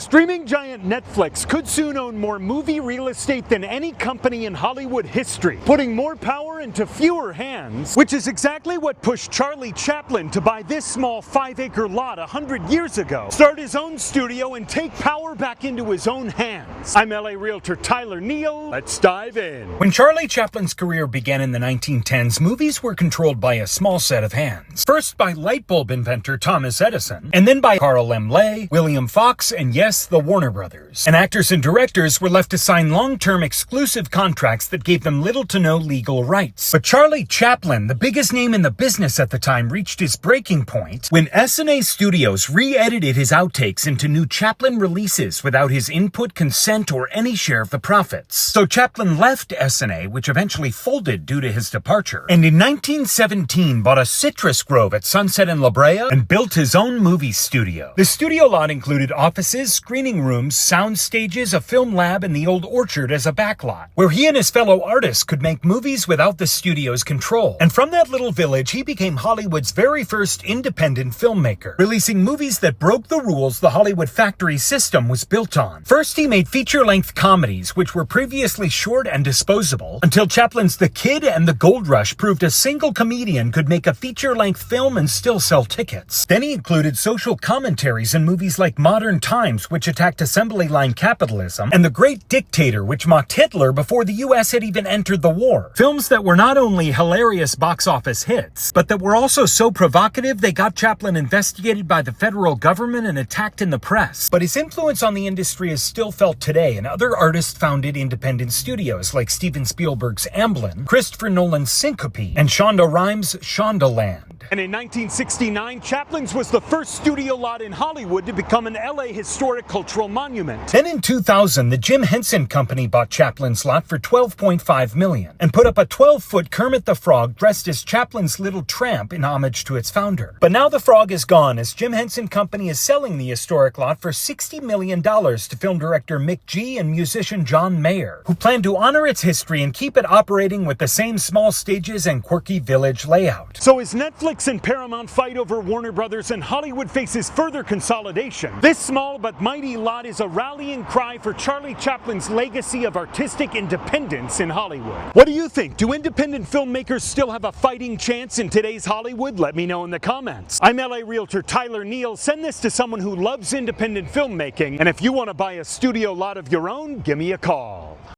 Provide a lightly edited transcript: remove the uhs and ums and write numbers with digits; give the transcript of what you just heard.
Streaming giant Netflix could soon own more movie real estate than any company in Hollywood history, putting more power into fewer hands, which is exactly what pushed Charlie Chaplin to buy this small 5-acre lot 100 years ago, start his own studio, and take power back into his own hands. I'm LA Realtor Tyler Neale. Let's dive in. When Charlie Chaplin's career began in the 1910s, movies were controlled by a small set of hands. First by light bulb inventor Thomas Edison, and then by Carl M. Lay, William Fox, and yes, the Warner Brothers. And actors and directors were left to sign long-term exclusive contracts that gave them little to no legal rights. But Charlie Chaplin, the biggest name in the business at the time, reached his breaking point when S&A Studios re-edited his outtakes into new Chaplin releases without his input, consent, or any share of the profits. So Chaplin left S&A, which eventually folded due to his departure, and in 1917 bought a citrus grove at Sunset and La Brea and built his own movie studio. The studio lot included offices, screening rooms, sound stages, a film lab, and the old orchard as a backlot, where he and his fellow artists could make movies without the studio's control. And from that little village, he became Hollywood's very first independent filmmaker, releasing movies that broke the rules the Hollywood factory system was built on. First, he made feature-length comedies, which were previously short and disposable, until Chaplin's The Kid and The Gold Rush proved a single comedian could make a feature-length film and still sell tickets. Then he included social commentaries in movies like Modern Times, which attacked assembly line capitalism, and The Great Dictator, which mocked Hitler before the US had even entered the war. Films that were not only hilarious box office hits, but that were also so provocative they got Chaplin investigated by the federal government and attacked in the press. But his influence on the industry is still felt today, and other artists founded independent studios like Steven Spielberg's Amblin, Christopher Nolan's Syncope, and Shonda Rhimes' Shondaland. And in 1969, Chaplin's was the first studio lot in Hollywood to become an LA historic cultural monument. Then in 2000, the Jim Henson Company bought Chaplin's lot for $12.5 million and put up a 12-foot Kermit the Frog dressed as Chaplin's little tramp in homage to its founder. But now the frog is gone, as Jim Henson Company is selling the historic lot for $60 million to film director Mick G. and musician John Mayer, who plan to honor its history and keep it operating with the same small stages and quirky village layout. So as Netflix and Paramount fight over Warner Brothers and Hollywood faces further consolidation, this small but mighty lot is a rallying cry for Charlie Chaplin's legacy of artistic independence in Hollywood. What do you think? Do independent filmmakers still have a fighting chance in today's Hollywood? Let me know in the comments. I'm LA Realtor Tyler Neale. Send this to someone who loves independent filmmaking, and if you want to buy a studio lot of your own, give me a call.